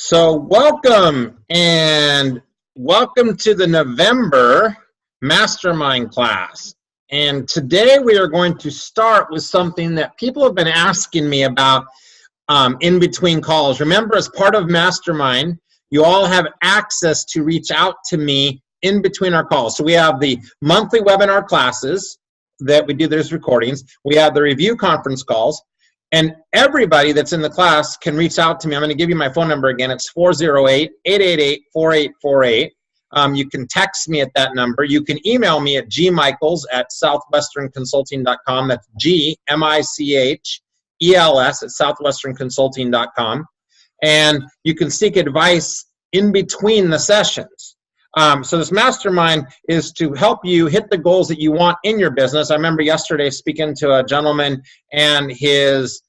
So welcome to the November Mastermind class. And today we are going to start with something that people have been asking me about in between calls. Remember, as part of Mastermind, you all have access to reach out to me in between our calls. So we have the monthly webinar classes that we do, there's recordings. We have the review conference calls. And everybody that's in the class can reach out to me. I'm going to give you my phone number again. It's 408-888-4848. You can text me at that number. You can email me at gmichaels@southwesternconsulting.com. That's GMICHELS@southwesternconsulting.com. And you can seek advice in between the sessions. So this mastermind is to help you hit the goals that you want in your business. I remember yesterday speaking to a gentleman and his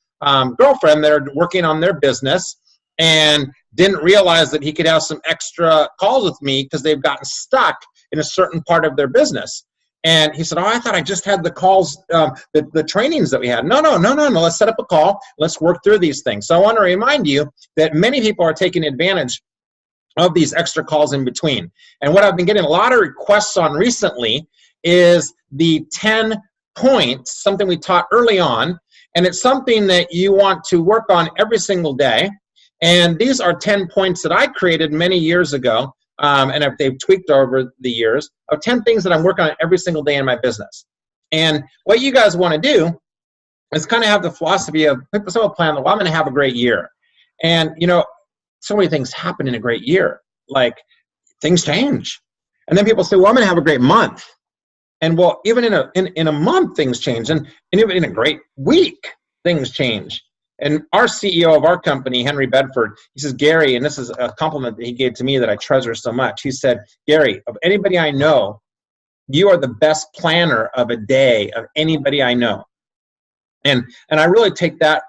girlfriend that are working on their business and didn't realize that he could have some extra calls with me because they've gotten stuck in a certain part of their business. And he said, "Oh, I thought I just had the calls, the trainings that we had." No. Let's set up a call. Let's work through these things. So I want to remind you that many people are taking advantage of these extra calls in between. And what I've been getting a lot of requests on recently is the 10 points, something we taught early on, and it's something that you want to work on every single day. And these are 10 points that I created many years ago, and they've tweaked over the years, of 10 things that I'm working on every single day in my business. And what you guys want to do is kind of have the philosophy of, some plan, well, I'm going to have a great year. And, so many things happen in a great year. Like, things change. And then people say, well, I'm going to have a great month. And well, even in a month, things change. And even in a great week, things change. And our CEO of our company, Henry Bedford, he says, Gary, and this is a compliment that he gave to me that I treasure so much. He said, Gary, of anybody I know, you are the best planner of a day of anybody I know. And I really take that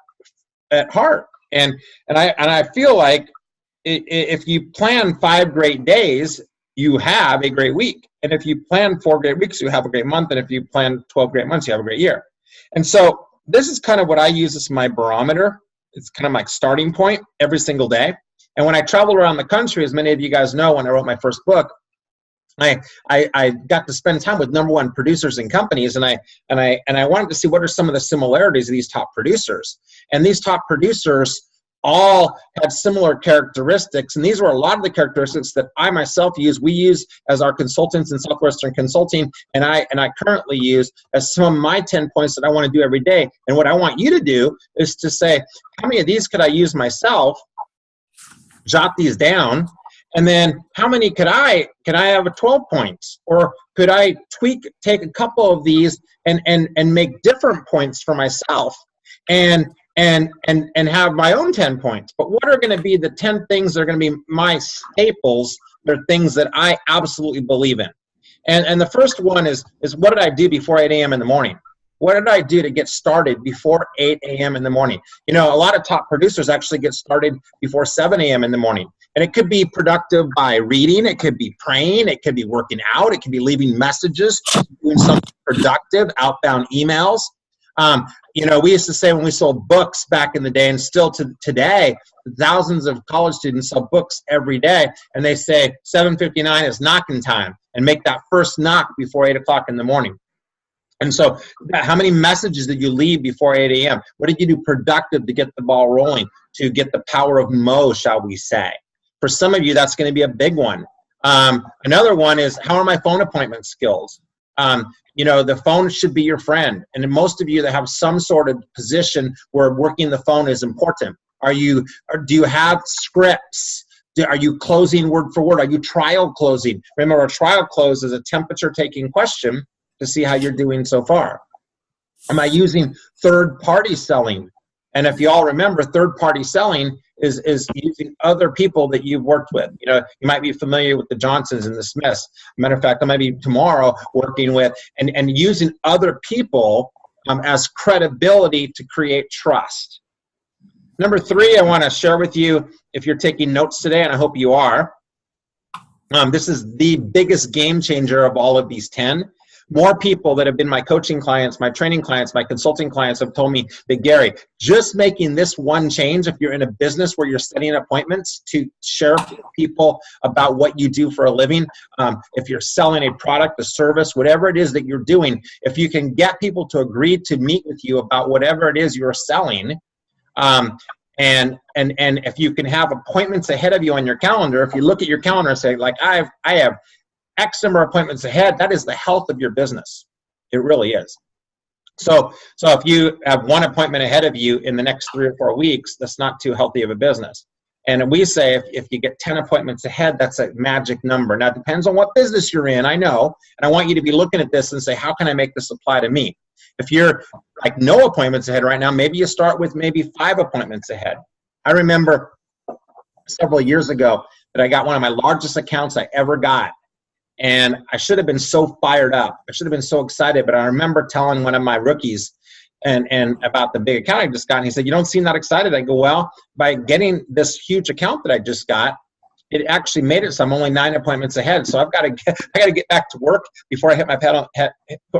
at heart. And I feel like if you plan 5 great days, you have a great week. And if you plan 4 great weeks, you have a great month. And if you plan 12 great months, you have a great year. And so this is kind of what I use as my barometer. It's kind of my starting point every single day. And when I travel around the country, as many of you guys know, when I wrote my first book, I got to spend time with #1 producers and companies, and I wanted to see what are some of the similarities of these top producers. And these top producers all had similar characteristics, and these were a lot of the characteristics that I myself use. We use as our consultants in Southwestern Consulting, and I currently use as some of my 10 points that I want to do every day. And what I want you to do is to say, how many of these could I use myself? Jot these down. And then how many could I have a 12 points? Or could I take a couple of these and make different points for myself and have my own 10 points? But what are going to be the 10 things that are going to be my staples? They're things that I absolutely believe in. And the first one is what did I do before 8 a.m. in the morning? What did I do to get started before 8 a.m. in the morning? A lot of top producers actually get started before 7 a.m. in the morning. And it could be productive by reading, it could be praying, it could be working out, it could be leaving messages, doing something productive, outbound emails. We used to say when we sold books back in the day, and still to today, thousands of college students sell books every day, and they say 7:59 is knocking time, and make that first knock before 8 o'clock in the morning. And so how many messages did you leave before 8 a.m.? What did you do productive to get the ball rolling, to get the power of Mo, shall we say? For some of you, that's going to be a big one. Another one is, how are my phone appointment skills? The phone should be your friend. And most of you that have some sort of position where working the phone is important. Do you have scripts? Are you closing word for word? Are you trial closing? Remember, a trial close is a temperature-taking question to see how you're doing so far. Am I using third-party selling? And if you all remember, third-party selling is using other people that you've worked with. You might be familiar with the Johnsons and the Smiths. Matter of fact, I might be tomorrow working with and using other people as credibility to create trust. Number 3, I want to share with you, if you're taking notes today, and I hope you are, this is the biggest game changer of all of these 10. More people that have been my coaching clients, my training clients, my consulting clients have told me that, Gary, just making this one change, if you're in a business where you're setting appointments to share with people about what you do for a living, if you're selling a product, a service, whatever it is that you're doing, if you can get people to agree to meet with you about whatever it is you're selling, and if you can have appointments ahead of you on your calendar, if you look at your calendar and say, like, I have X number of appointments ahead, that is the health of your business. It really is. So if you have one appointment ahead of you in the next 3 or 4 weeks, that's not too healthy of a business. And we say if you get 10 appointments ahead, that's a magic number. Now, it depends on what business you're in, I know. And I want you to be looking at this and say, how can I make this apply to me? If you're like no appointments ahead right now, maybe you start with maybe 5 appointments ahead. I remember several years ago that I got one of my largest accounts I ever got. And I should have been so fired up. I should have been so excited. But I remember telling one of my rookies and about the big account I just got. And he said, you don't seem that excited. I go, well, by getting this huge account that I just got, it actually made it so I'm only 9 appointments ahead. So I got to get back to work before I put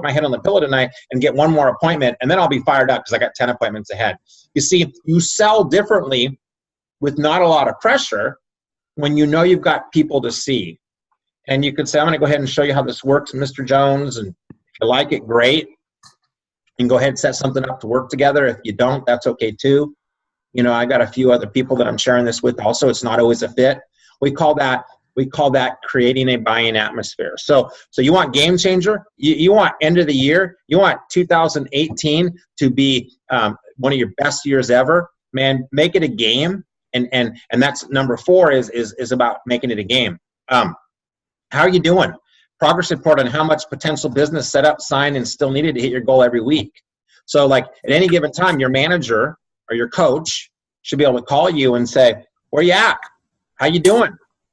my head on the pillow tonight and get one more appointment. And then I'll be fired up because I got 10 appointments ahead. You see, you sell differently with not a lot of pressure when you know you've got people to see. And you could say, I'm going to go ahead and show you how this works, Mr. Jones. And if you like it, great. You can go ahead and set something up to work together. If you don't, that's okay too. You know, I got a few other people that I'm sharing this with also. It's not always a fit. We call that creating a buying atmosphere. So you want game changer? You want end of the year? You want 2018 to be one of your best years ever? Man, make it a game. And that's number 4 is about making it a game. How are you doing? Progress report on how much potential business set up, signed, and still needed to hit your goal every week. So like at any given time, your manager or your coach should be able to call you and say, where you at? How you doing?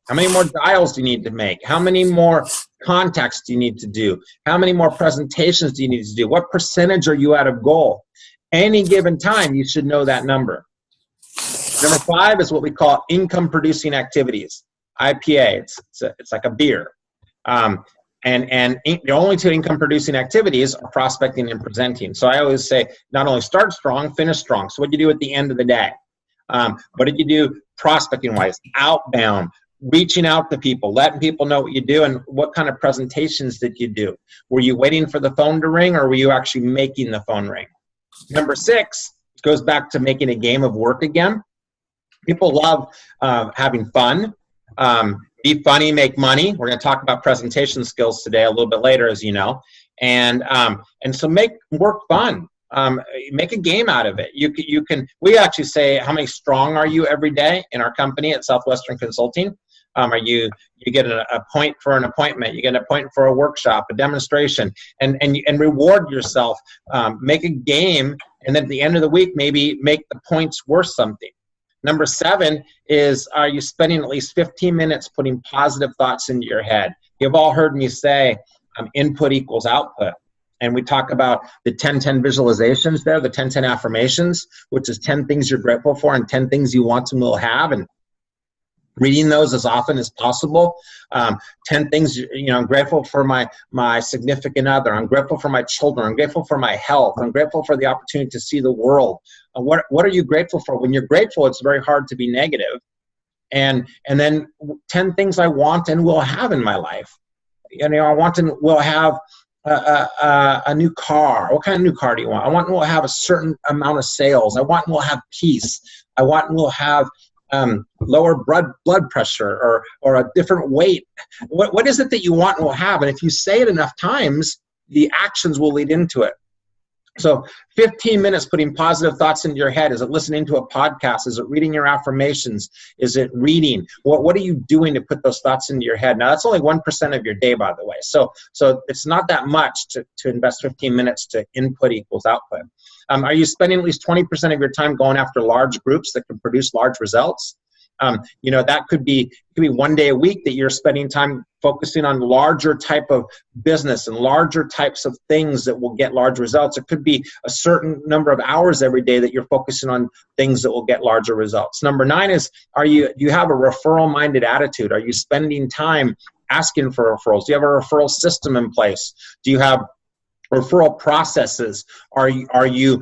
How many more dials do you need to make? How many more contacts do you need to do? How many more presentations do you need to do? What percentage are you out of goal? Any given time, you should know that number. Number 5 is what we call income producing activities. IPA, it's like a beer. And the only 2 income producing activities are prospecting and presenting. So I always say, not only start strong, finish strong. So what do you do at the end of the day? What did you do prospecting wise? Outbound, reaching out to people, letting people know what you do, and what kind of presentations did you do? Were you waiting for the phone to ring, or were you actually making the phone ring? Number 6 goes back to making a game of work again. People love having fun. Be funny, make money. We're going to talk about presentation skills today a little bit later, as you know. And so make work fun. Make a game out of it. You can. We actually say, how many strong are you every day in our company at Southwestern Consulting? You get a point for an appointment. You get a point for a workshop, a demonstration, and reward yourself. Make a game, and then at the end of the week, maybe make the points worth something. Number 7 is, are you spending at least 15 minutes putting positive thoughts into your head? You've all heard me say input equals output. And we talk about the 10-10 visualizations there, the 10-10 affirmations, which is 10 things you're grateful for and 10 things you want and will have. And reading those as often as possible. 10 things, I'm grateful for my significant other. I'm grateful for my children. I'm grateful for my health. I'm grateful for the opportunity to see the world. What are you grateful for? When you're grateful, it's very hard to be negative. And then 10 things I want and will have in my life. I want and will have a new car. What kind of new car do you want? I want and will have a certain amount of sales. I want and will have peace. I want and will have lower blood pressure or a different weight. What is it that you want and will have? And if you say it enough times, the actions will lead into it. So 15 minutes putting positive thoughts into your head. Is it listening to a podcast? Is it reading your affirmations? Is it reading? What are you doing to put those thoughts into your head? Now, that's only 1% of your day, by the way. So it's not that much to invest 15 minutes to input equals output. Are you spending at least 20% of your time going after large groups that can produce large results? That could be one day a week that you're spending time focusing on larger type of business and larger types of things that will get large results. It could be a certain number of hours every day that you're focusing on things that will get larger results. Number 9 is, do you have a referral-minded attitude? Are you spending time asking for referrals? Do you have a referral system in place? Do you have referral processes? Are you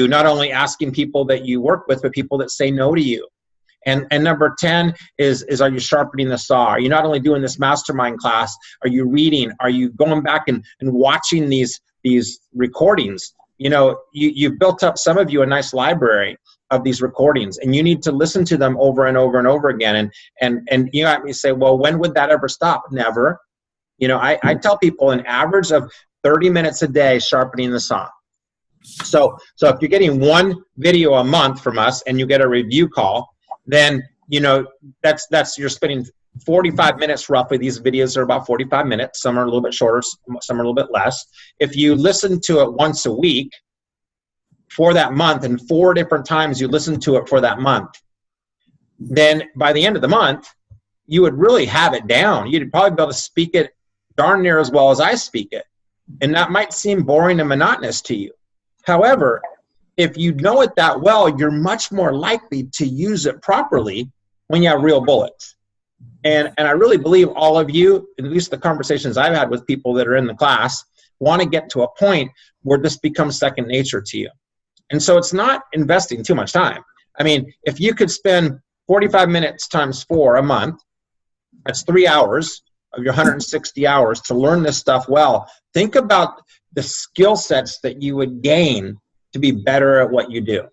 not only asking people that you work with, but people that say no to you? And number 10 is are you sharpening the saw? Are you not only doing this mastermind class, are you reading? Are you going back and watching these recordings? You know, you've built up, some of you, a nice library of these recordings, and you need to listen to them over and over and over again. And you got me say, well, when would that ever stop? Never. You know, I tell people an average of 30 minutes a day sharpening the saw. So if you're getting one video a month from us and you get a review call, then, you know, that's you're spending 45 minutes roughly. These videos are about 45 minutes. Some are a little bit shorter, some are a little bit less. If you listen to it once a week for that month, and 4 different times you listen to it for that month, then by the end of the month, you would really have it down. You'd probably be able to speak it darn near as well as I speak it. And that might seem boring and monotonous to you. However, if you know it that well, you're much more likely to use it properly when you have real bullets. And I really believe all of you, at least the conversations I've had with people that are in the class, want to get to a point where this becomes second nature to you. And so it's not investing too much time. I mean, if you could spend 45 minutes times 4 a month, that's 3 hours of your 160 hours to learn this stuff well. Think about the skill sets that you would gain to be better at what you do.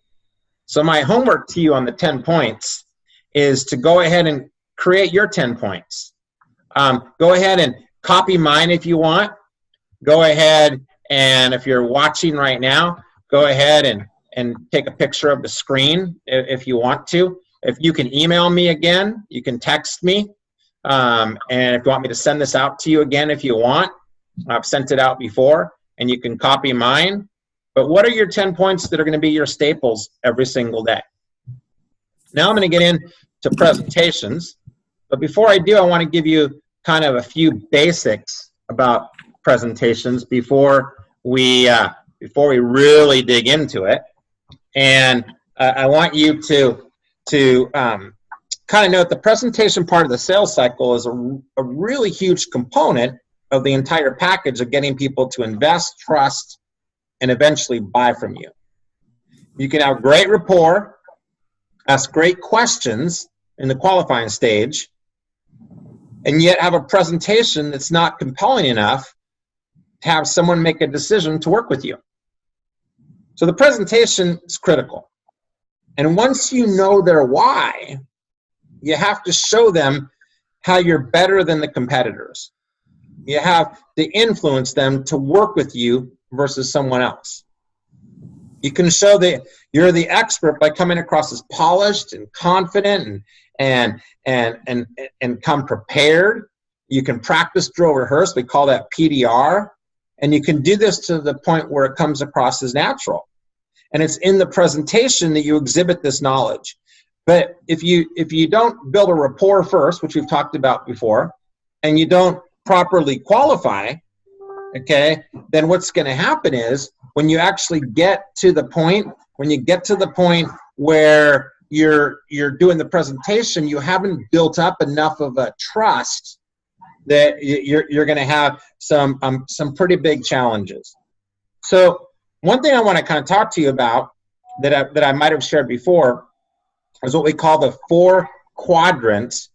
So my homework to you on the 10 points is to go ahead and create your 10 points. Go ahead and copy mine if you want. Go ahead, and if you're watching right now, go ahead and take a picture of the screen if you want to. If you can email me again, you can text me. And if you want me to send this out to you again, if you want, I've sent it out before, and you can copy mine. But what are your 10 points that are going to be your staples every single day? Now I'm going to get into presentations. But before I do, I want to give you kind of a few basics about presentations before we really dig into it. And I want you to kind of note the presentation part of the sales cycle is a really huge component of the entire package of getting people to invest, trust, and eventually buy from you. You can have great rapport, ask great questions in the qualifying stage, and yet have a presentation that's not compelling enough to have someone make a decision to work with you. So the presentation is critical. And once you know their why, you have to show them how you're better than the competitors. You have to influence them to work with you versus someone else. You can show that you're the expert by coming across as polished and confident and come prepared. You can practice, drill, rehearse. We call that PDR. And you can do this to the point where it comes across as natural. And it's in the presentation that you exhibit this knowledge. But if you don't build a rapport first, which we've talked about before, and you don't properly qualify, okay, then what's going to happen is when you actually get to the point, where you're doing the presentation, you haven't built up enough of a trust that you're going to have some pretty big challenges. So one thing I want to kind of talk to you about that I might have shared before is what we call the 4 quadrants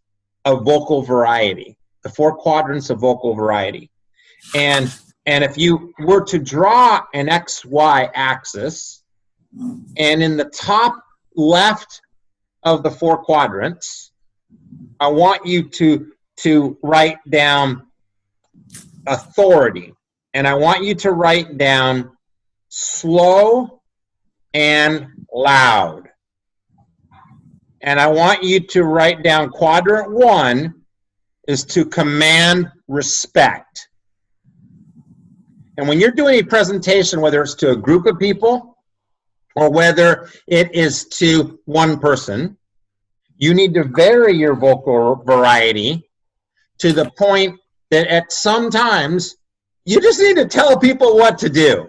of vocal variety. The 4 quadrants of vocal variety. And if you were to draw an XY axis, and in the top left of the 4 quadrants, I want you to write down authority. And I want you to write down slow and loud. And I want you to write down quadrant 1 is to command respect. And when you're doing a presentation, whether it's to a group of people or whether it is to one person, you need to vary your vocal variety to the point that at some times you just need to tell people what to do.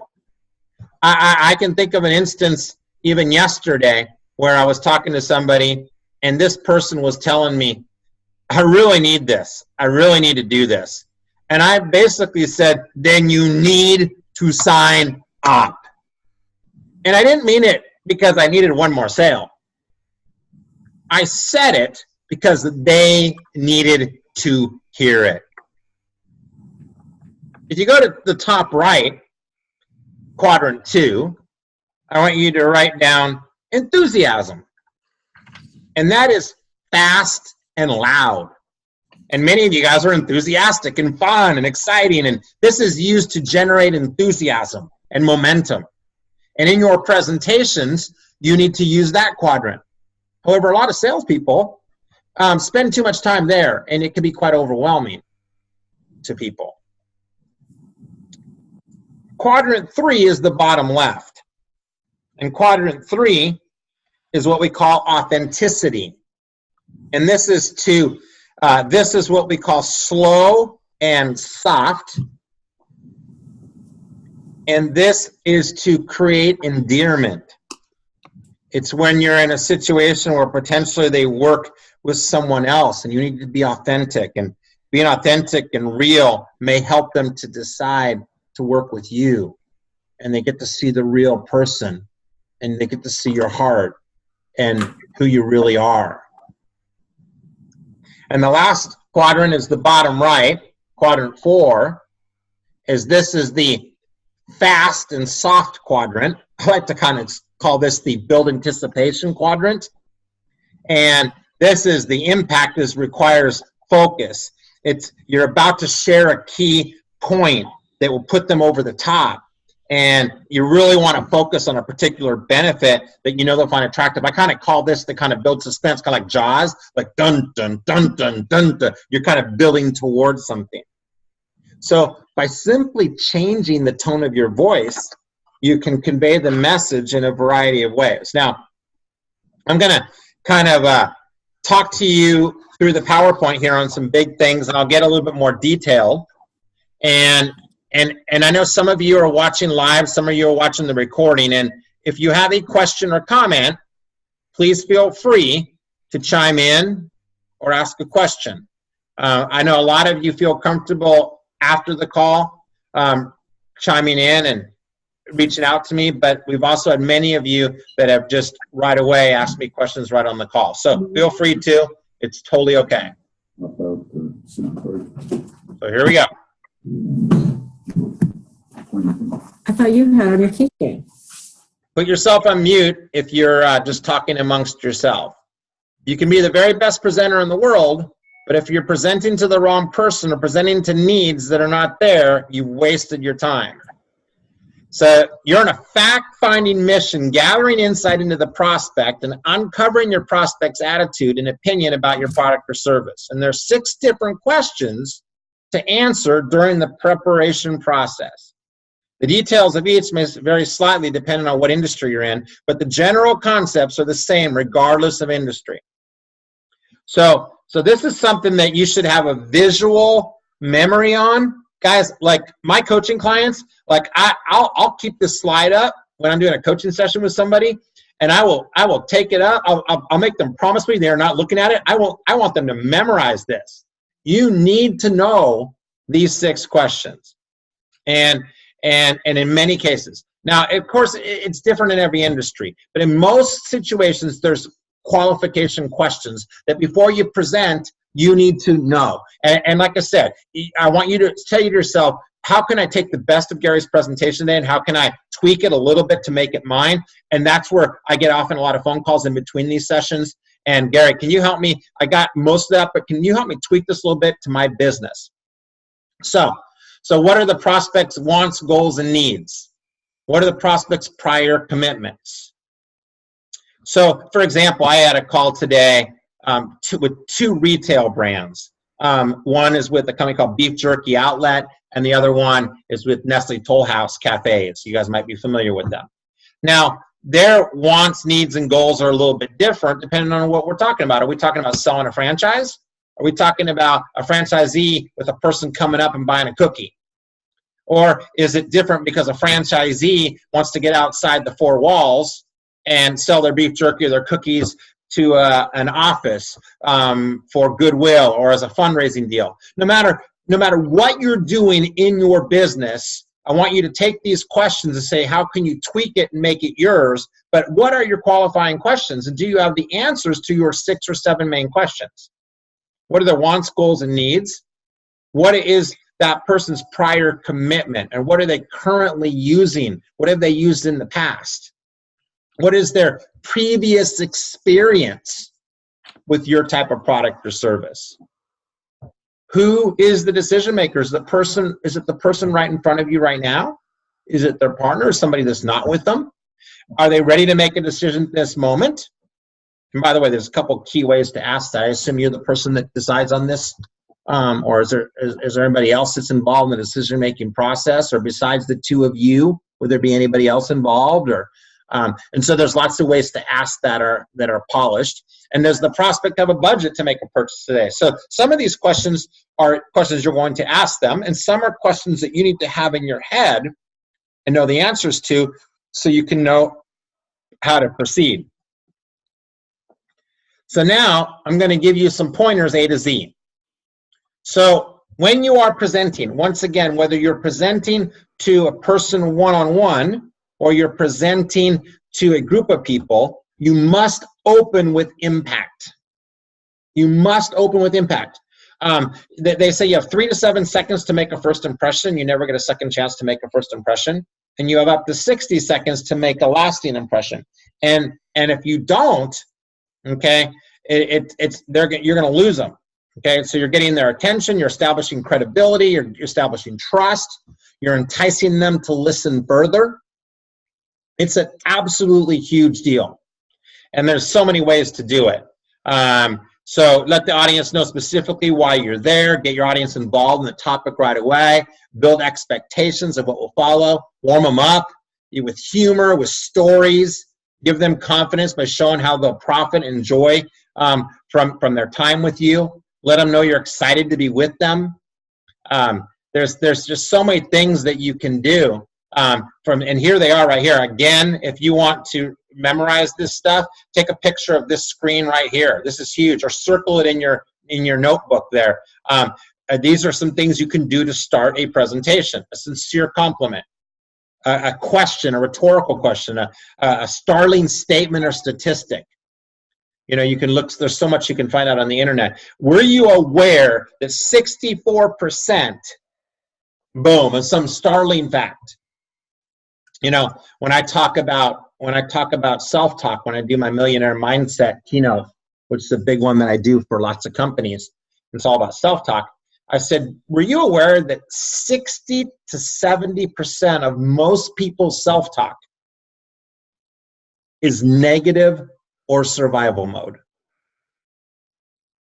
I can think of an instance even yesterday where I was talking to somebody and this person was telling me, I really need this. I really need to do this. And I basically said, then you need to sign up. And I didn't mean it because I needed one more sale. I said it because they needed to hear it. If you go to the top right, quadrant 2, I want you to write down enthusiasm. And that is fast and loud. And many of you guys are enthusiastic and fun and exciting, and this is used to generate enthusiasm and momentum. And in your presentations, you need to use that quadrant. However, a lot of salespeople spend too much time there, and it can be quite overwhelming to people. Quadrant 3 is the bottom left. And quadrant 3 is what we call authenticity. And this is what we call slow and soft. And this is to create endearment. It's when you're in a situation where potentially they work with someone else and you need to be authentic. And being authentic and real may help them to decide to work with you. And they get to see the real person. And they get to see your heart and who you really are. And the last quadrant is the bottom right, quadrant 4, this is the fast and soft quadrant. I like to kind of call this the build anticipation quadrant. And this is the impact requires focus. You're about to share a key point that will put them over the top. And you really want to focus on a particular benefit that you know they'll find attractive. I kind of call this to kind of build suspense, kind of like Jaws, like dun, dun, dun, dun, dun, dun. You're kind of building towards something. So by simply changing the tone of your voice, you can convey the message in a variety of ways. Now, I'm going to kind of talk to you through the PowerPoint here on some big things, and I'll get a little bit more detailed. And I know some of you are watching live, some of you are watching the recording, and if you have a question or comment, please feel free to chime in or ask a question. I know a lot of you feel comfortable after the call chiming in and reaching out to me, but we've also had many of you that have just right away asked me questions right on the call. So feel free to. It's totally okay. So here we go. I thought you had on your keychain. Put yourself on mute if you're just talking amongst yourself. You can be the very best presenter in the world, but if you're presenting to the wrong person or presenting to needs that are not there, you've wasted your time. So you're on a fact-finding mission, gathering insight into the prospect and uncovering your prospect's attitude and opinion about your product or service. And there's 6 different questions to answer during the preparation process. The details of each may vary slightly depending on what industry you're in, but the general concepts are the same regardless of industry. So this is something that you should have a visual memory on. Guys, like my coaching clients, like I'll keep this slide up when I'm doing a coaching session with somebody, and I will take it up. I'll make them promise me they're not looking at it. I want them to memorize this. You need to know these 6 questions. And in many cases. Now, of course, it's different in every industry, but in most situations, there's qualification questions that before you present, you need to know. And like I said, I want you to tell yourself, how can I take the best of Gary's presentation today, and how can I tweak it a little bit to make it mine? And that's where I get often a lot of phone calls in between these sessions. And Gary, can you help me? I got most of that, but can you help me tweak this a little bit to my business? So what are the prospect's wants, goals, and needs? What are the prospect's prior commitments? So, for example, I had a call today with 2 retail brands. One is with a company called Beef Jerky Outlet, and the other one is with Nestle Toll House Cafes. You guys might be familiar with them. Now, their wants, needs, and goals are a little bit different depending on what we're talking about. Are we talking about selling a franchise? Are we talking about a franchisee with a person coming up and buying a cookie? Or is it different because a franchisee wants to get outside the 4 walls and sell their beef jerky or their cookies an office for goodwill or as a fundraising deal. No matter what you're doing in your business, I want you to take these questions and say, how can you tweak it and make it yours? But what are your qualifying questions? And do you have the answers to your 6 or 7 main questions? What are their wants, goals, and needs? What is that person's prior commitment? And what are they currently using? What have they used in the past? What is their previous experience with your type of product or service? Who is the decision maker? Is it the person right in front of you right now? Is it their partner or somebody that's not with them? Are they ready to make a decision at this moment? And by the way, there's a couple key ways to ask that. I assume you're the person that decides on this, or is there anybody else that's involved in the decision-making process? Or besides the two of you, would there be anybody else involved? Or and so there's lots of ways to ask that are polished. And there's the prospect of a budget to make a purchase today. So some of these questions are questions you're going to ask them, and some are questions that you need to have in your head and know the answers to so you can know how to proceed. So now I'm going to give you some pointers A to Z. So when you are presenting, once again, whether you're presenting to a person one-on-one or you're presenting to a group of people, you must open with impact. You must open with impact. They say you have 3 to 7 seconds to make a first impression. You never get a second chance to make a first impression. And you have up to 60 seconds to make a lasting impression. And if you don't, okay, you're going to lose them. Okay, so you're getting their attention, you're establishing credibility, you're establishing trust, you're enticing them to listen further. It's an absolutely huge deal. And there's so many ways to do it. So let the audience know specifically why you're there, get your audience involved in the topic right away, build expectations of what will follow, warm them up with humor, with stories, give them confidence by showing how they'll profit and enjoy from their time with you. Let them know you're excited to be with them. There's just so many things that you can do. And here they are right here. Again, if you want to memorize this stuff, take a picture of this screen right here. This is huge. Or circle it in your notebook there. These are some things you can do to start a presentation. A sincere compliment, a question, a rhetorical question, a startling statement or statistic. You know, you can look, there's so much you can find out on the internet. Were you aware that 64%, boom, is some startling fact? You know, when I talk about self-talk, when I do my Millionaire Mindset keynote, which is a big one that I do for lots of companies, it's all about self-talk. I said, were you aware that 60 to 70% of most people's self-talk is negative or survival mode?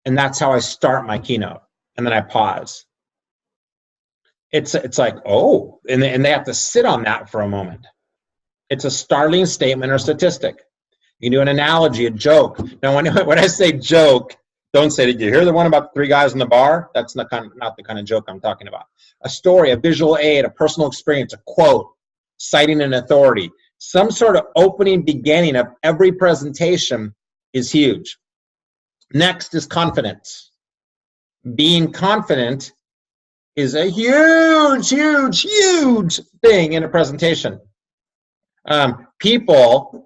And that's how I start my keynote. And then I pause. It's like, oh, and they have to sit on that for a moment. It's a startling statement or statistic. You can do an analogy, a joke. Now, when I say joke, don't say, did you hear the one about 3 guys in the bar? That's not the kind of joke I'm talking about. A story, a visual aid, a personal experience, a quote, citing an authority. Some sort of opening beginning of every presentation is huge. Next is confidence. Being confident is a huge, huge, huge thing in a presentation. People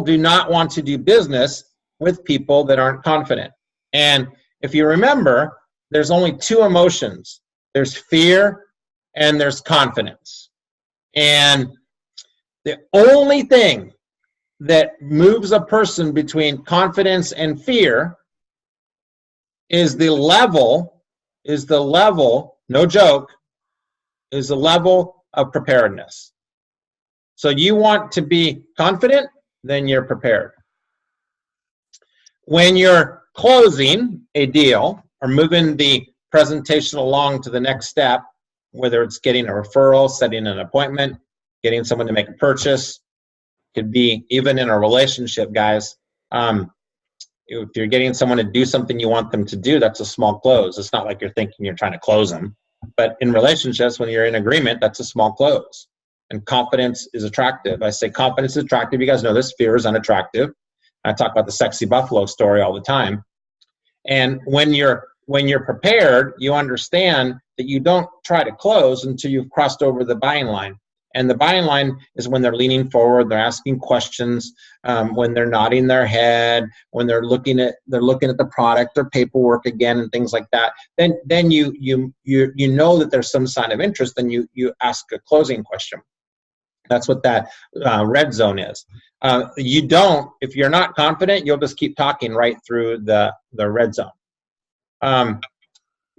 do not want to do business with people that aren't confident. And if you remember, there's only 2 emotions. There's fear and there's confidence. And the only thing that moves a person between confidence and fear is the level, no joke, is the level of preparedness. So you want to be confident, then you're prepared. When you're closing a deal or moving the presentation along to the next step, whether it's getting a referral, setting an appointment, getting someone to make a purchase, could be even in a relationship, guys. If you're getting someone to do something you want them to do, that's a small close. It's not like you're thinking you're trying to close them. But in relationships, when you're in agreement, that's a small close. And confidence is attractive. I say confidence is attractive. You guys know this. Fear is unattractive. I talk about the sexy buffalo story all the time. And when you're prepared, you understand that you don't try to close until you've crossed over the buying line. And the buying line is when they're leaning forward, they're asking questions, when they're nodding their head, when they're looking at the product or paperwork again and things like that. Then you know that there's some sign of interest, and you ask a closing question. That's what that red zone is. You don't, if you're not confident, you'll just keep talking right through the red zone.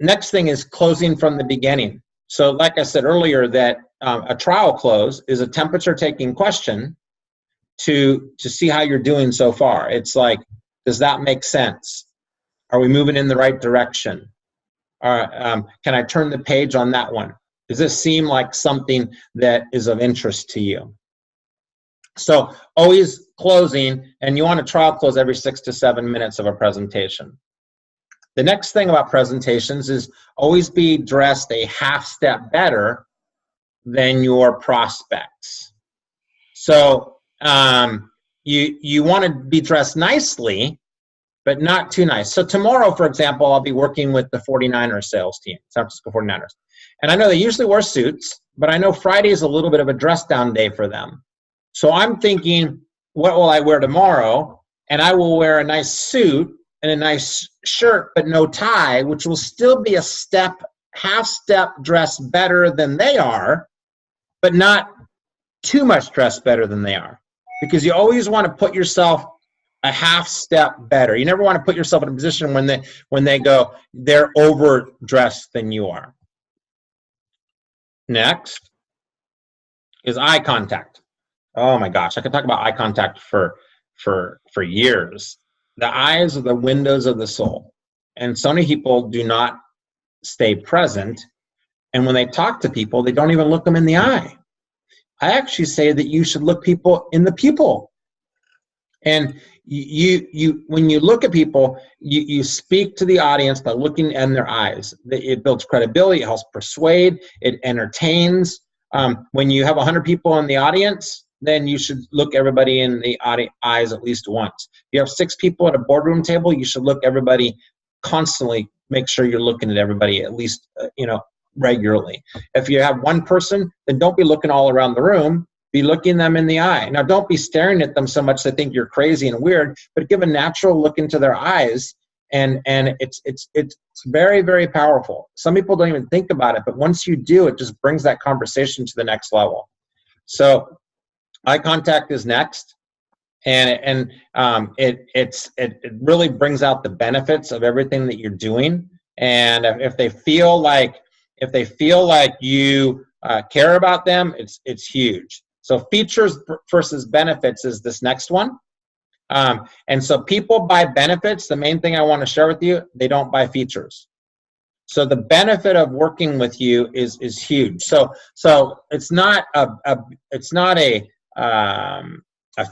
Next thing is closing from the beginning. So like I said earlier, that a trial close is a temperature-taking question to see how you're doing so far. It's like, does that make sense? Are we moving in the right direction? Can I turn the page on that one? Does this seem like something that is of interest to you? So always closing, and you want to trial close every 6 to 7 minutes of a presentation. The next thing about presentations is always be dressed a half step better than your prospects. So you want to be dressed nicely, but not too nice. So tomorrow, for example, I'll be working with the 49ers sales team, San Francisco 49ers. And I know they usually wear suits, but I know Friday is a little bit of a dress down day for them. So I'm thinking, what will I wear tomorrow? And I will wear a nice suit and a nice shirt, but no tie, which will still be a half step dress better than they are, but not too much dress better than they are. Because you always want to put yourself a half step better. You never want to put yourself in a position when they go, they're overdressed than you are. Next is eye contact. Oh my gosh, I could talk about eye contact for years. The eyes are the windows of the soul. And so many people do not stay present. And when they talk to people, they don't even look them in the eye. I actually say that you should look people in the pupil. And you when you look at people, you speak to the audience by looking in their eyes. It builds credibility, it helps persuade, it entertains. When you have 100 people in the audience, then you should look everybody in the eyes at least once. If you have 6 people at a boardroom table, you should look everybody constantly. Make sure you're looking at everybody at least regularly. If you have one person, then don't be looking all around the room. Be looking them in the eye. Now, don't be staring at them so much they think you're crazy and weird, but give a natural look into their eyes, and it's very, very powerful. Some people don't even think about it, but once you do, it just brings that conversation to the next level. So eye contact is next, and it really brings out the benefits of everything that you're doing. And if they feel like you care about them, it's huge. So features versus benefits is this next one. And so people buy benefits. The main thing I want to share with you, they don't buy features. So the benefit of working with you is huge. So it's not a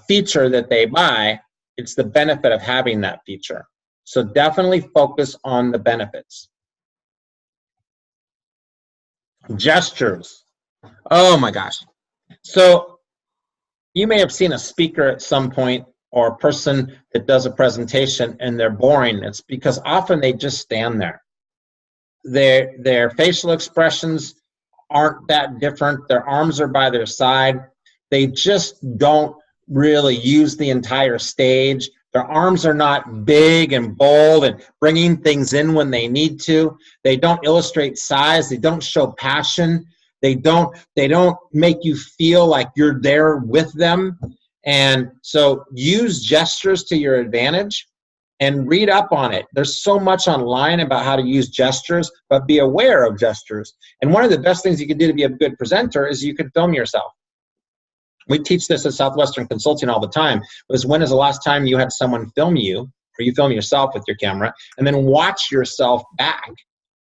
feature that they buy. It's the benefit of having that feature. So definitely focus on the benefits. Gestures. Oh my gosh. So you may have seen a speaker at some point, or a person that does a presentation, and they're boring. It's because often they just stand there. Their facial expressions aren't that different. Their arms are by their side. They just don't really use the entire stage. Their arms are not big and bold and bringing things in when they need to. They don't illustrate size. They don't show passion. They don't make you feel like you're there with them. And so use gestures to your advantage and read up on it. There's so much online about how to use gestures, but be aware of gestures. And one of the best things you can do to be a good presenter is you can film yourself. We teach this at Southwestern Consulting all the time. Was when is the last time you had someone film you, or you film yourself with your camera, and then watch yourself back.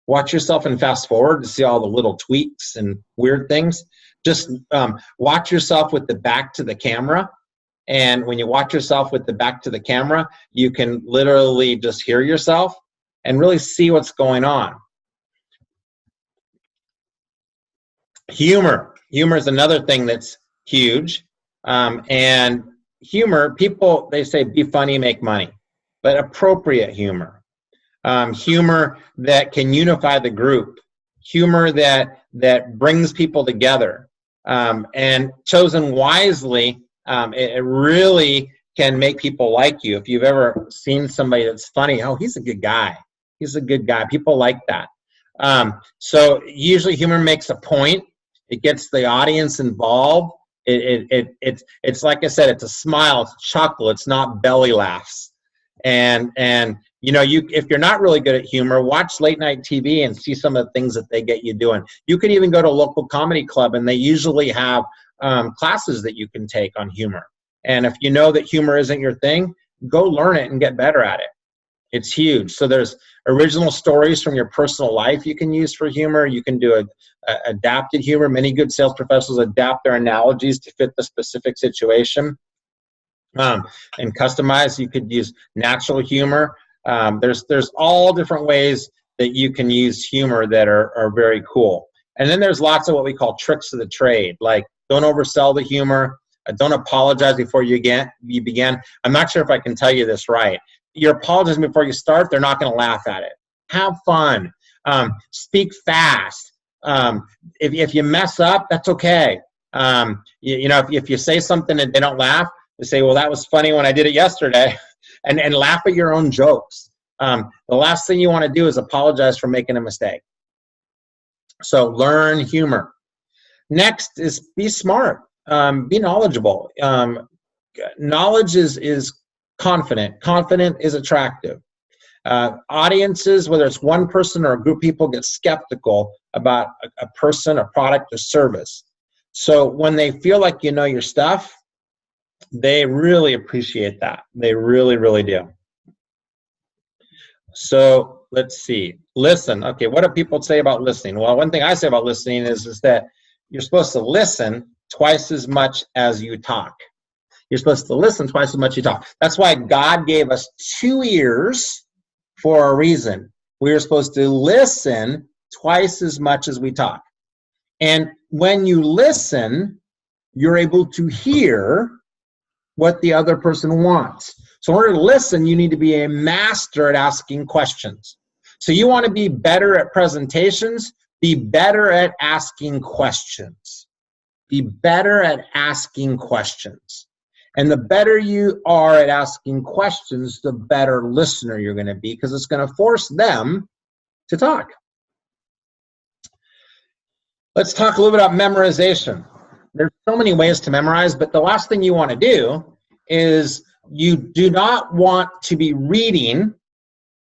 Watch yourself and fast forward to see all the little tweaks and weird things. Just watch yourself with the back to the camera. And when you watch yourself with the back to the camera, you can literally just hear yourself and really see what's going on. Humor. Humor is another thing that's huge. And humor, people, they say be funny, make money, but appropriate humor. Humor that can unify the group, humor that brings people together, and chosen wisely, it really can make people like you. If you've ever seen somebody that's funny, oh, he's a good guy. He's a good guy. People like that. So usually humor makes a point. It gets the audience involved. It's like I said, it's a smile, it's a chuckle, it's not belly laughs. And you know, if you're not really good at humor, watch late night TV and see some of the things that they get you doing. You could even go to a local comedy club, and they usually have classes that you can take on humor. And if you know that humor isn't your thing, go learn it and get better at it. It's huge. So there's original stories from your personal life you can use for humor. You can do adapted humor. Many good sales professionals adapt their analogies to fit the specific situation. And customize. You could use natural humor. There's all different ways that you can use humor that are very cool. And then there's lots of what we call tricks of the trade, like don't oversell the humor, don't apologize before you begin. I'm not sure if I can tell you this right. You're apologizing before you start, they're not going to laugh at it. Have fun. Speak fast. If you mess up, that's okay. You know, if you say something and they don't laugh, they say, well, that was funny when I did it yesterday, and laugh at your own jokes. The last thing you want to do is apologize for making a mistake. So learn humor. Next is be smart. Be knowledgeable. Knowledge is confident. Confident is attractive. Audiences, whether it's one person or a group of people, get skeptical about a person, a product, or service. So when they feel like you know your stuff, they really appreciate that. They really, really do. So let's see. Listen. Okay, what do people say about listening? Well, one thing I say about listening is that you're supposed to listen twice as much as you talk. You're supposed to listen twice as much as you talk. That's why God gave us 2 ears for a reason. We are supposed to listen twice as much as we talk. And when you listen, you're able to hear what the other person wants. So in order to listen, you need to be a master at asking questions. So you want to be better at presentations, be better at asking questions. Be better at asking questions. And the better you are at asking questions, the better listener you're going to be, because it's going to force them to talk. Let's talk a little bit about memorization. There's so many ways to memorize, but the last thing you want to do is you do not want to be reading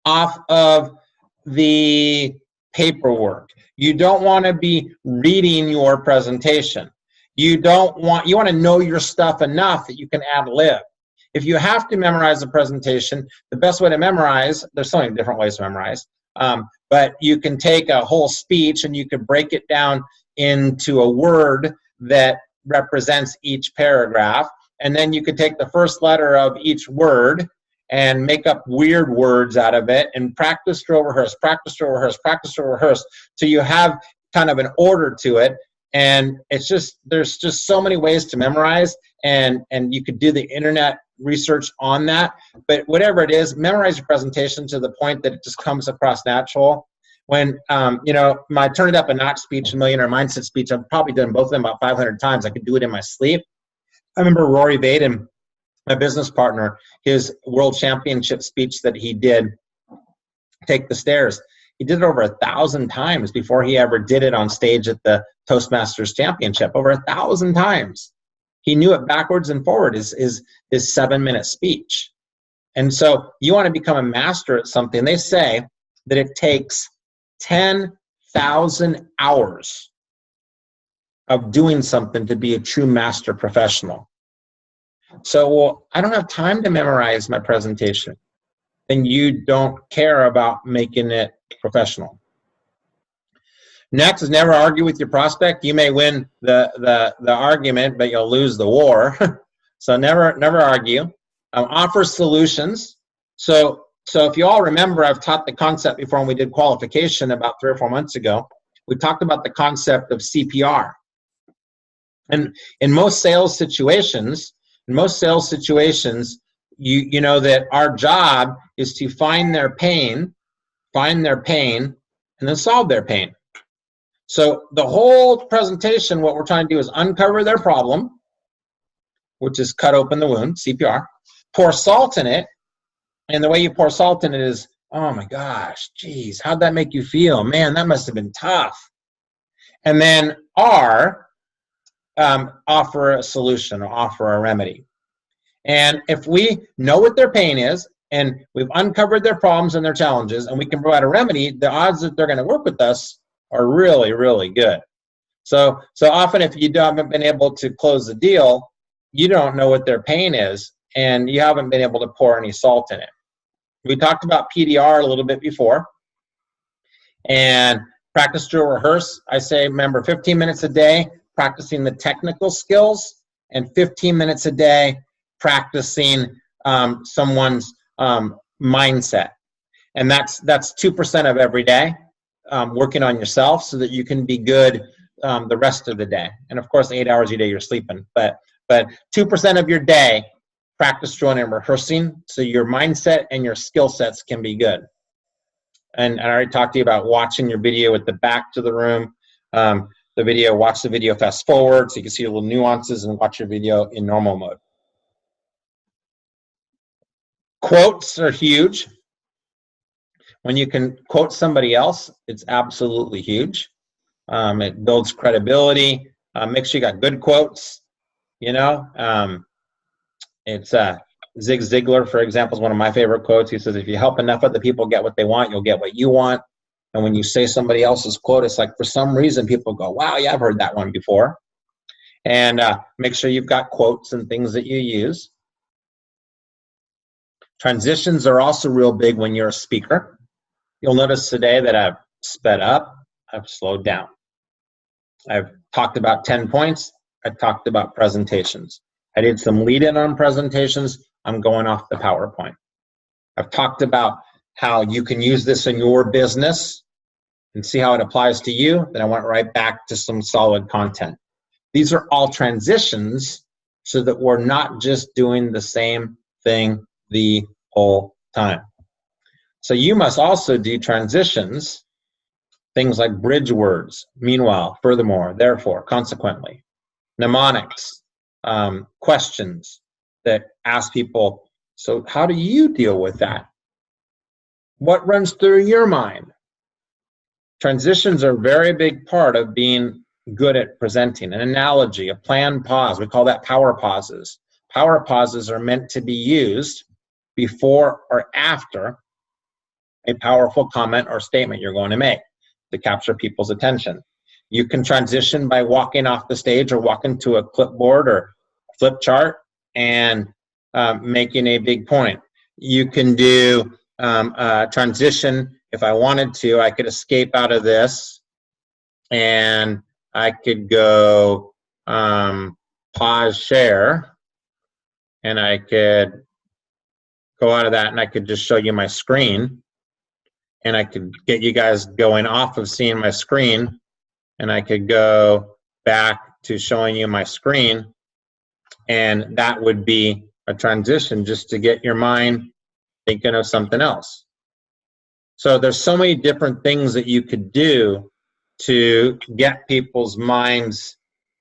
off of the paperwork. You don't want to be reading your presentation. You want to know your stuff enough that you can ad lib. If you have to memorize a presentation, the best way to memorize, there's so many different ways to memorize, but you can take a whole speech and you could break it down into a word that represents each paragraph. And then you could take the first letter of each word and make up weird words out of it and practice, drill, rehearse, practice, drill, rehearse, practice, drill, rehearse, till you have kind of an order to it. And it's just, there's just so many ways to memorize, and you could do the internet research on that. But whatever it is, memorize your presentation to the point that it just comes across natural. When, you know, my Turn It Up a Notch speech, Millionaire Mindset speech, I've probably done both of them about 500 times. I could do it in my sleep. I remember Rory Vaden, my business partner, his world championship speech that he did, Take the Stairs. He did it over 1,000 times before he ever did it on stage at the Toastmasters Championship. Over 1,000 times. He knew it backwards and forward, his 7-minute speech. And so you want to become a master at something. They say that it takes 10,000 hours of doing something to be a true master professional. So, well, I don't have time to memorize my presentation. Then you don't care about making it professional. Next is never argue with your prospect. You may win the argument, but you'll lose the war. So never argue. Offer solutions. So if you all remember, I've taught the concept before when we did qualification about 3 or 4 months ago. We talked about the concept of CPR. And in most sales situations, In most sales situations, you know that our job is to find their pain, and then solve their pain. So the whole presentation, what we're trying to do is uncover their problem, which is cut open the wound, CPR, pour salt in it, and the way you pour salt in it is, oh my gosh, geez, how'd that make you feel? Man, that must have been tough. And then offer a solution or offer a remedy. And if we know what their pain is, and we've uncovered their problems and their challenges, and we can provide a remedy, the odds that they're going to work with us are really, really good. So often if you haven't been able to close the deal, you don't know what their pain is, and you haven't been able to pour any salt in it. We talked about PDR a little bit before, and practice, drill, rehearse. I say, remember, 15 minutes a day practicing the technical skills, and 15 minutes a day practicing someone's mindset. And that's 2% of every day, working on yourself so that you can be good the rest of the day. And of course, 8 hours a day you're sleeping. But 2% of your day, practice, drilling, and rehearsing so your mindset and your skill sets can be good. And I already talked to you about watching your video with the back to the room. Watch the video fast forward so you can see the little nuances, and watch your video in normal mode. Quotes are huge. When you can quote somebody else, it's absolutely huge. It builds credibility. Make sure you got good quotes. It's Zig Ziglar, for example, is one of my favorite quotes. He says, if you help enough other people get what they want, you'll get what you want. And when you say somebody else's quote, it's like for some reason people go, wow, yeah, I've heard that one before. And make sure you've got quotes and things that you use. Transitions are also real big when you're a speaker. You'll notice today that I've sped up, I've slowed down. I've talked about 10 points. I talked about presentations. I did some lead-in on presentations. I'm going off the PowerPoint. I've talked about how you can use this in your business and see how it applies to you. Then I went right back to some solid content. These are all transitions so that we're not just doing the same thing the whole time. So you must also do transitions, things like bridge words, meanwhile, furthermore, therefore, consequently, mnemonics, questions that ask people, so how do you deal with that? What runs through your mind? Transitions are a very big part of being good at presenting. An analogy, a planned pause, we call that power pauses. Power pauses are meant to be used before or after a powerful comment or statement you're going to make to capture people's attention. You can transition by walking off the stage or walking to a clipboard or flip chart and making a big point. You can do transition. If I wanted to, I could escape out of this and I could go pause share, and I could go out of that and I could just show you my screen, and I could get you guys going off of seeing my screen, and I could go back to showing you my screen, and that would be a transition just to get your mind thinking of something else. So there's so many different things that you could do to get people's minds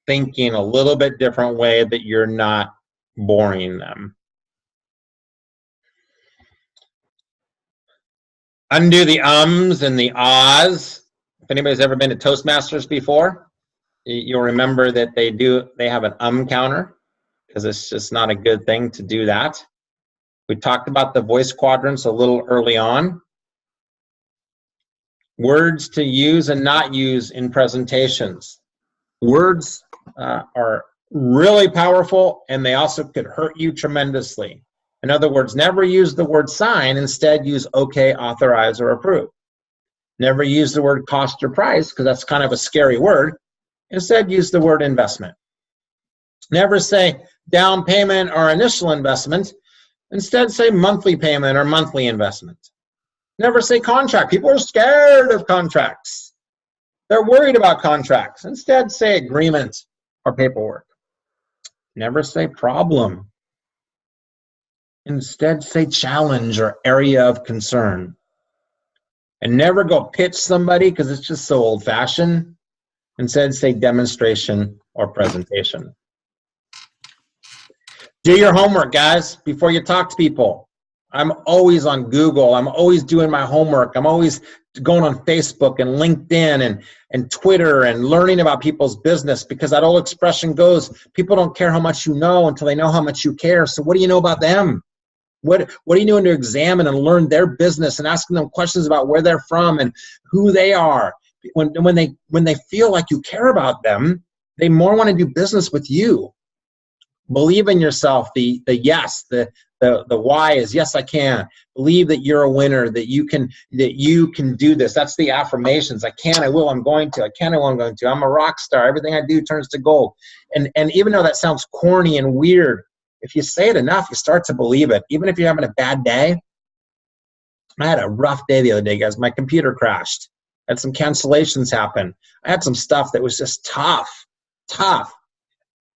thinking a little bit different way that you're not boring them. Undo the ums and the ahs. If anybody's ever been to Toastmasters before, you'll remember that they have an counter, because it's just not a good thing to do that. We talked about the voice quadrants a little early on. Words to use and not use in presentations. Words are really powerful, and they also could hurt you tremendously. In other words, never use the word sign. Instead, use okay, authorize, or approve. Never use the word cost or price, because that's kind of a scary word. Instead, use the word investment. Never say down payment or initial investment. Instead, say monthly payment or monthly investment. Never say contract. People are scared of contracts. They're worried about contracts. Instead, say agreement or paperwork. Never say problem. Instead, say challenge or area of concern. And never go pitch somebody because it's just so old-fashioned. Instead, say demonstration or presentation. Do your homework, guys, before you talk to people. I'm always on Google. I'm always doing my homework. I'm always going on Facebook and LinkedIn and Twitter and learning about people's business, because that old expression goes, people don't care how much you know until they know how much you care. So what do you know about them? What are you doing to examine and learn their business and asking them questions about where they're from and who they are? When they feel like you care about them, they more want to do business with you. Believe in yourself. The yes, the why is yes, I can. Believe that you're a winner, that you can do this. That's the affirmations. I can, I will, I'm going to. I can, I will, I'm going to. I'm a rock star. Everything I do turns to gold. And even though that sounds corny and weird, if you say it enough, you start to believe it. Even if you're having a bad day. I had a rough day the other day, guys. My computer crashed. I had some cancellations happen. I had some stuff that was just tough.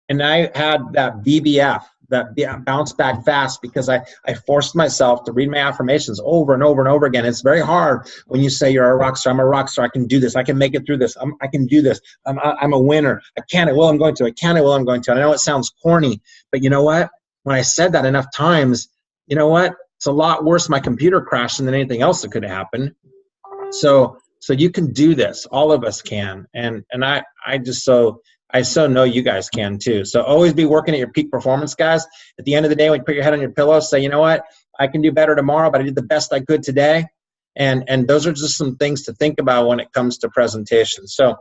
And I had that BBF, that bounce back fast, because I forced myself to read my affirmations over and over and over again. It's very hard when you say you're a rock star. I'm a rock star. I can do this. I can make it through this. I can do this. I'm a winner. I can, I will, I'm going to. I can, I will, I'm going to. And I know it sounds corny, but you know what? When I said that enough times, you know what? It's a lot worse my computer crashing than anything else that could have happened. So you can do this. All of us can. And I so know you guys can too. So always be working at your peak performance, guys. At the end of the day, when you put your head on your pillow, say, you know what? I can do better tomorrow, but I did the best I could today. And those are just some things to think about when it comes to presentations. So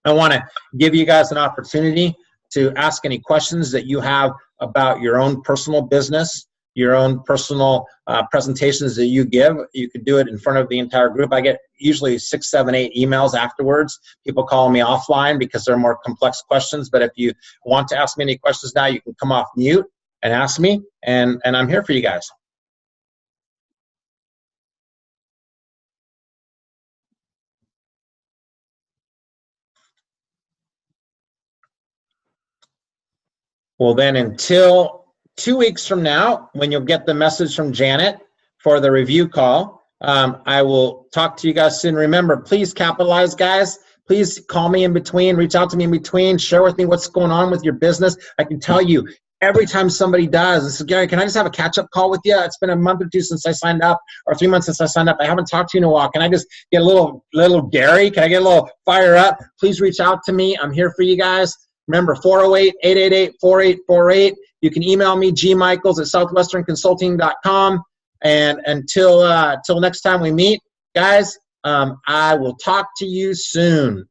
I want to give you guys an opportunity to ask any questions that you have about your own personal business, your own personal presentations that you give. You could do it in front of the entire group. I get usually 6, 7, 8 emails afterwards. People call me offline because they're more complex questions. But if you want to ask me any questions now, you can come off mute and ask me, and I'm here for you guys. Well, then until 2 weeks from now, when you'll get the message from Janet for the review call, I will talk to you guys soon. Remember, please capitalize, guys. Please call me in between, reach out to me in between, share with me what's going on with your business. I can tell you, every time somebody does, and so, Gary, can I just have a catch-up call with you? It's been a month or two since I signed up, or 3 months since I signed up. I haven't talked to you in a while. Can I just get a little Gary? Can I get a little fire up? Please reach out to me. I'm here for you guys. Remember, 408-888-4848. You can email me, gmichaels@southwesternconsulting.com. And until next time we meet, guys, I will talk to you soon.